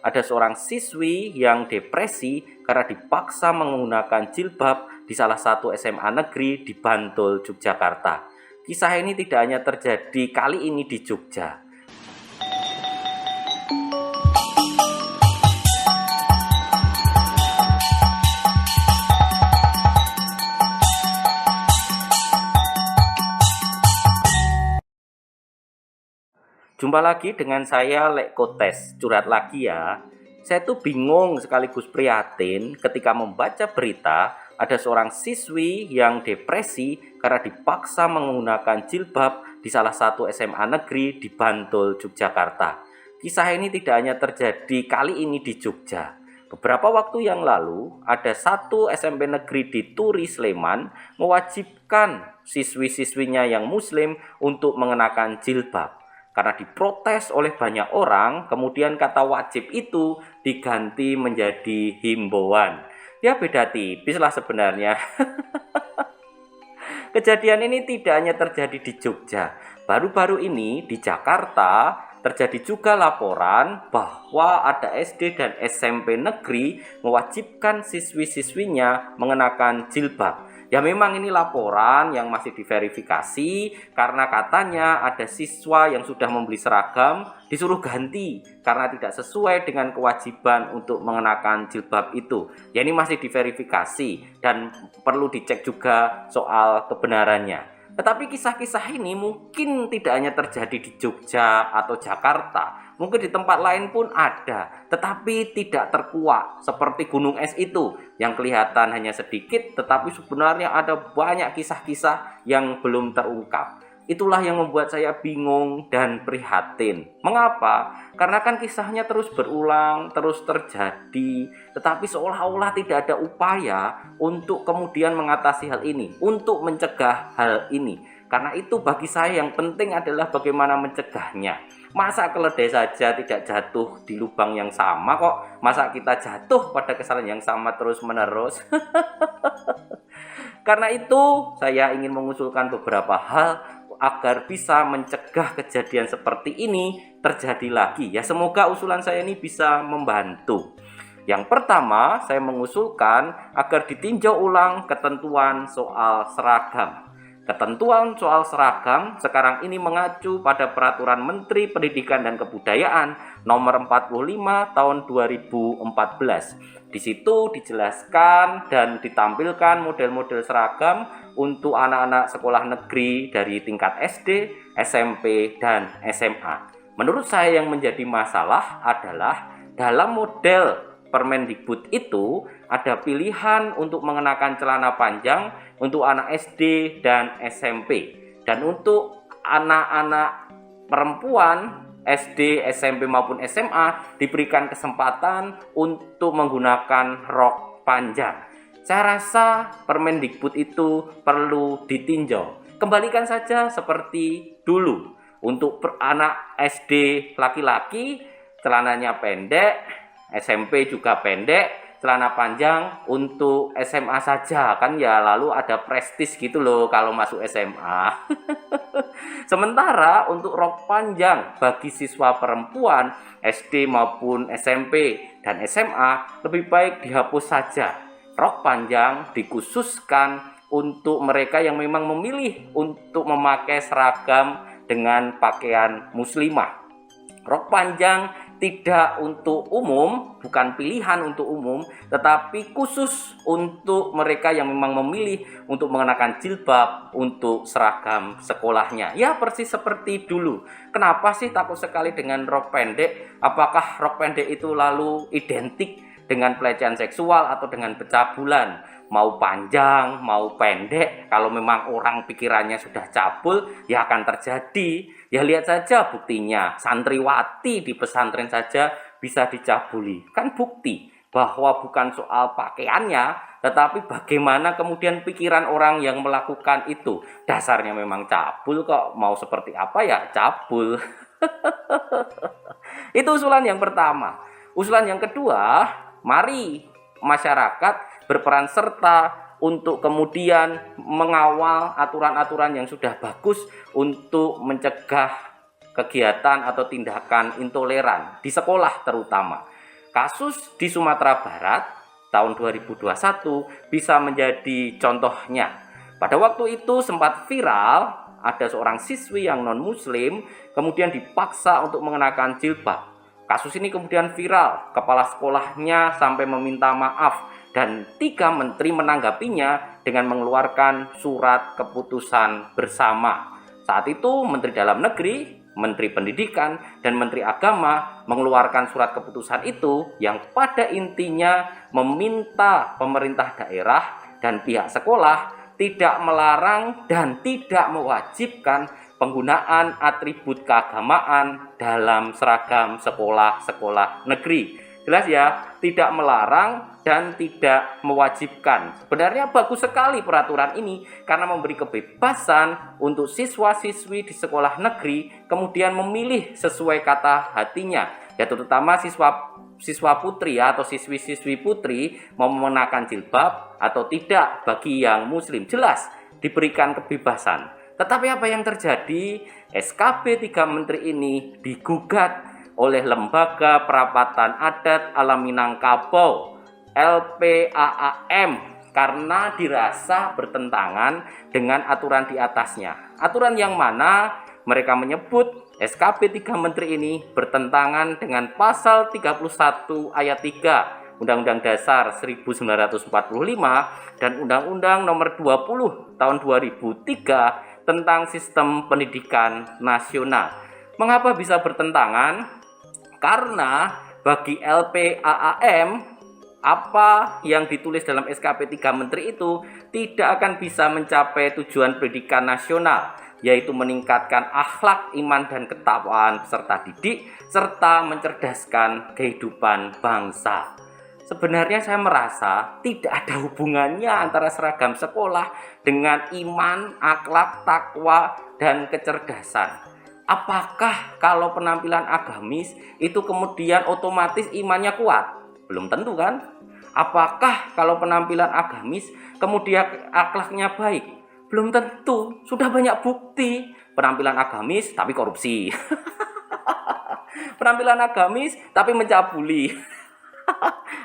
ada seorang siswi yang depresi karena dipaksa menggunakan jilbab di salah satu SMA negeri di Bantul, Yogyakarta. Kisah ini tidak hanya terjadi kali ini di Jogja. Jumpa lagi dengan saya Lek Kotes, curhat lagi ya. Saya tuh bingung sekaligus prihatin ketika membaca berita ada seorang siswi yang depresi karena dipaksa menggunakan jilbab di salah satu SMA negeri di Bantul, Yogyakarta. Kisah ini tidak hanya terjadi kali ini di Jogja. Beberapa waktu yang lalu, ada satu SMP negeri di Turi, Sleman mewajibkan siswi-siswinya yang muslim untuk mengenakan jilbab. Karena diprotes oleh banyak orang, kemudian kata wajib itu diganti menjadi himbauan. Ya beda tipis lah sebenarnya. Kejadian ini tidak hanya terjadi di Jogja. Baru-baru ini di Jakarta terjadi juga laporan bahwa ada SD dan SMP negeri mewajibkan siswi-siswinya mengenakan jilbab. Ya memang ini laporan yang masih diverifikasi karena katanya ada siswa yang sudah membeli seragam disuruh ganti karena tidak sesuai dengan kewajiban untuk mengenakan jilbab itu. Ya ini masih diverifikasi dan perlu dicek juga soal kebenarannya. Tetapi kisah-kisah ini mungkin tidak hanya terjadi di Jogja atau Jakarta, mungkin di tempat lain pun ada, tetapi tidak terkuak seperti gunung es itu yang kelihatan hanya sedikit, tetapi sebenarnya ada banyak kisah-kisah yang belum terungkap. Itulah yang membuat saya bingung dan prihatin. Mengapa? Karena kan kisahnya terus berulang, terus terjadi, tetapi seolah-olah tidak ada upaya untuk kemudian mengatasi hal ini, untuk mencegah hal ini. Karena itu bagi saya yang penting adalah bagaimana mencegahnya. Masa keledai saja tidak jatuh di lubang yang sama kok, masa kita jatuh pada kesalahan yang sama terus-menerus? Karena itu saya ingin mengusulkan beberapa hal agar bisa mencegah kejadian seperti ini terjadi lagi. Ya semoga usulan saya ini bisa membantu. Yang pertama, saya mengusulkan agar ditinjau ulang ketentuan soal seragam. Ketentuan soal seragam sekarang ini mengacu pada Peraturan Menteri Pendidikan dan Kebudayaan Nomor 45 Tahun 2014. Di situ dijelaskan dan ditampilkan model-model seragam untuk anak-anak sekolah negeri dari tingkat SD, SMP, dan SMA. Menurut saya yang menjadi masalah adalah dalam model Permendikbud itu ada pilihan untuk mengenakan celana panjang untuk anak SD dan SMP. Dan untuk anak-anak perempuan SD, SMP maupun SMA diberikan kesempatan untuk menggunakan rok panjang. Saya rasa Permendikbud itu perlu ditinjau. Kembalikan saja seperti dulu. Untuk anak SD laki-laki celananya pendek, SMP juga pendek, celana panjang untuk SMA saja kan ya, lalu ada prestis gitu loh kalau masuk SMA. Sementara untuk rok panjang bagi siswa perempuan SD maupun SMP dan SMA lebih baik dihapus saja. Rok panjang dikhususkan untuk mereka yang memang memilih untuk memakai seragam dengan pakaian muslimah. Rok panjang tidak untuk umum, bukan pilihan untuk umum, tetapi khusus untuk mereka yang memang memilih untuk mengenakan jilbab untuk seragam sekolahnya. Ya persis seperti dulu. Kenapa sih takut sekali dengan rok pendek? Apakah rok pendek itu lalu identik dengan pelecehan seksual atau dengan pencabulan? Mau panjang, mau pendek, kalau memang orang pikirannya sudah cabul, ya akan terjadi. Ya lihat saja buktinya, santriwati di pesantren saja bisa dicabuli. Kan bukti bahwa bukan soal pakaiannya, tetapi bagaimana kemudian pikiran orang yang melakukan itu. Dasarnya memang cabul kok, mau seperti apa ya cabul. Itu usulan yang pertama. Usulan yang kedua, mari masyarakat berperan serta untuk kemudian mengawal aturan-aturan yang sudah bagus untuk mencegah kegiatan atau tindakan intoleran di sekolah terutama. Kasus di Sumatera Barat tahun 2021 bisa menjadi contohnya. Pada waktu itu sempat viral, ada seorang siswi yang non-muslim kemudian dipaksa untuk mengenakan jilbab. Kasus ini kemudian viral, kepala sekolahnya sampai meminta maaf dan 3 menteri menanggapinya dengan mengeluarkan surat keputusan bersama. Saat itu Menteri Dalam Negeri, Menteri Pendidikan, dan Menteri Agama mengeluarkan surat keputusan itu yang pada intinya meminta pemerintah daerah dan pihak sekolah tidak melarang dan tidak mewajibkan penggunaan atribut keagamaan dalam seragam sekolah-sekolah negeri. Jelas ya, tidak melarang dan tidak mewajibkan. Sebenarnya bagus sekali peraturan ini karena memberi kebebasan untuk siswa-siswi di sekolah negeri kemudian memilih sesuai kata hatinya, yaitu terutama siswa putri atau siswi-siswi putri mau mengenakan jilbab atau tidak bagi yang muslim. Jelas diberikan kebebasan. Tetapi apa yang terjadi? SKP 3 menteri ini digugat oleh Lembaga Perapatan Adat Alam Minangkabau LPAAM karena dirasa bertentangan dengan aturan di atasnya. Aturan yang mana mereka menyebut SKP 3 menteri ini bertentangan dengan pasal 31 ayat 3 Undang-Undang Dasar 1945 dan Undang-Undang Nomor 20 Tahun 2003 tentang Sistem Pendidikan Nasional. Mengapa bisa bertentangan? Karena bagi LPAAM, apa yang ditulis dalam SKP 3 menteri itu tidak akan bisa mencapai tujuan pendidikan nasional, yaitu meningkatkan akhlak, iman, dan ketakwaan peserta didik, serta mencerdaskan kehidupan bangsa. Sebenarnya saya merasa tidak ada hubungannya antara seragam sekolah dengan iman, akhlak, takwa, dan kecerdasan. Apakah kalau penampilan agamis itu kemudian otomatis imannya kuat? Belum tentu kan? Apakah kalau penampilan agamis kemudian akhlaknya baik? Belum tentu. Sudah banyak bukti penampilan agamis tapi korupsi. Penampilan agamis tapi mencabuli.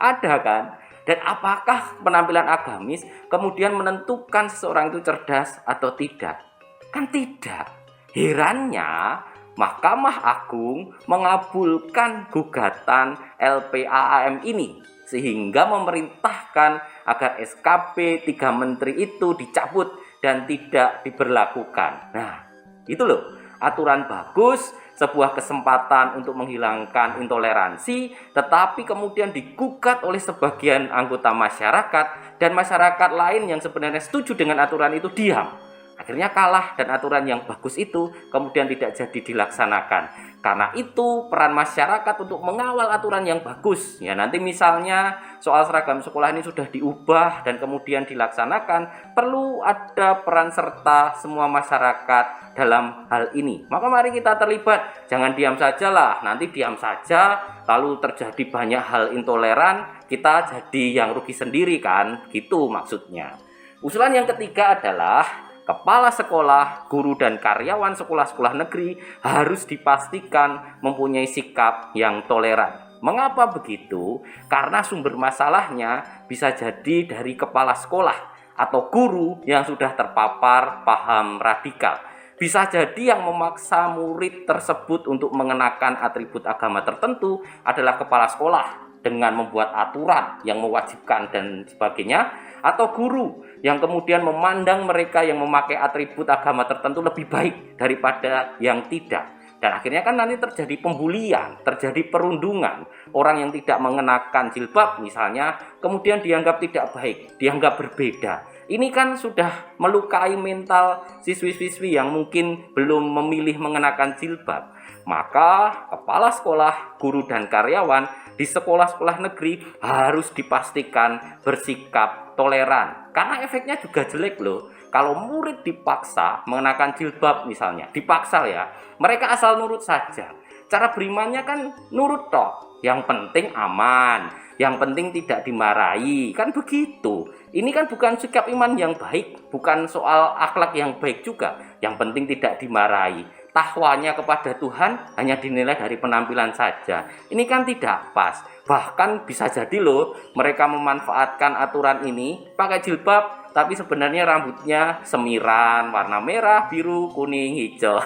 Ada kan? Dan apakah penampilan agamis kemudian menentukan seseorang itu cerdas atau tidak? Kan tidak. Herannya, Mahkamah Agung mengabulkan gugatan LPAAM ini sehingga memerintahkan agar SKP 3 menteri itu dicabut dan tidak diberlakukan. Nah, itu loh, aturan bagus, sebuah kesempatan untuk menghilangkan intoleransi, tetapi kemudian digugat oleh sebagian anggota masyarakat dan masyarakat lain yang sebenarnya setuju dengan aturan itu diam. Akhirnya kalah dan aturan yang bagus itu kemudian tidak jadi dilaksanakan. Karena itu peran masyarakat untuk mengawal aturan yang bagus. Ya nanti misalnya soal seragam sekolah ini sudah diubah dan kemudian dilaksanakan, perlu ada peran serta semua masyarakat dalam hal ini. Maka mari kita terlibat, jangan diam sajalah. Nanti diam saja lalu terjadi banyak hal intoleran, kita jadi yang rugi sendiri kan? Gitu maksudnya. Usulan yang ketiga adalah kepala sekolah, guru, dan karyawan sekolah-sekolah negeri harus dipastikan mempunyai sikap yang toleran. Mengapa begitu? Karena sumber masalahnya bisa jadi dari kepala sekolah atau guru yang sudah terpapar paham radikal. Bisa jadi yang memaksa murid tersebut untuk mengenakan atribut agama tertentu adalah kepala sekolah dengan membuat aturan yang mewajibkan dan sebagainya, atau guru yang kemudian memandang mereka yang memakai atribut agama tertentu lebih baik daripada yang tidak. Dan akhirnya kan nanti terjadi pembulian, terjadi perundungan. Orang yang tidak mengenakan jilbab misalnya kemudian dianggap tidak baik, dianggap berbeda. Ini kan sudah melukai mental siswi-siswi yang mungkin belum memilih mengenakan jilbab. Maka kepala sekolah, guru, dan karyawan di sekolah-sekolah negeri harus dipastikan bersikap toleran. Karena efeknya juga jelek loh. Kalau murid dipaksa mengenakan jilbab misalnya, dipaksa ya, mereka asal nurut saja. Cara berimannya kan nurut toh. Yang penting aman, yang penting tidak dimarahi, kan begitu. Ini kan bukan sikap iman yang baik, bukan soal akhlak yang baik juga. Yang penting tidak dimarahi. takwanya kepada Tuhan hanya dinilai dari penampilan saja. Ini kan tidak pas. Bahkan bisa jadi loh mereka memanfaatkan aturan ini pakai jilbab, tapi sebenarnya rambutnya semiran, warna merah, biru, kuning, hijau.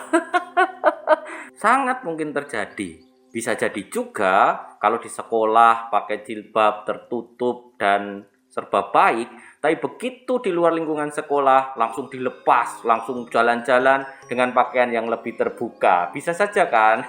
Sangat mungkin terjadi. Bisa jadi juga kalau di sekolah pakai jilbab tertutup dan serba baik, tapi begitu di luar lingkungan sekolah langsung dilepas, langsung jalan-jalan dengan pakaian yang lebih terbuka. Bisa saja kan?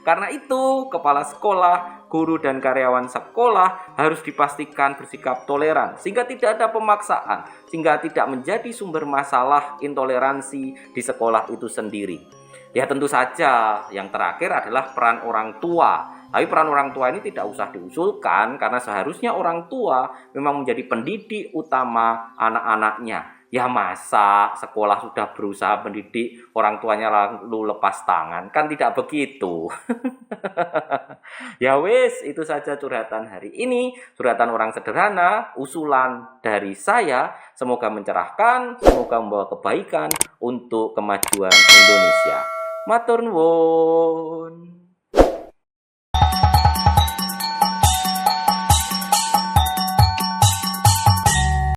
Karena itu, kepala sekolah, guru, dan karyawan sekolah harus dipastikan bersikap toleran, sehingga tidak ada pemaksaan, sehingga tidak menjadi sumber masalah intoleransi di sekolah itu sendiri. Ya tentu saja, yang terakhir adalah peran orang tua. Tapi peran orang tua ini tidak usah diusulkan, karena seharusnya orang tua memang menjadi pendidik utama anak-anaknya. Ya masa sekolah sudah berusaha mendidik, orang tuanya lalu lepas tangan? Kan tidak begitu. Ya wis, itu saja curhatan hari ini. Curhatan orang sederhana, usulan dari saya. Semoga mencerahkan, semoga membawa kebaikan untuk kemajuan Indonesia. Matur nuwun.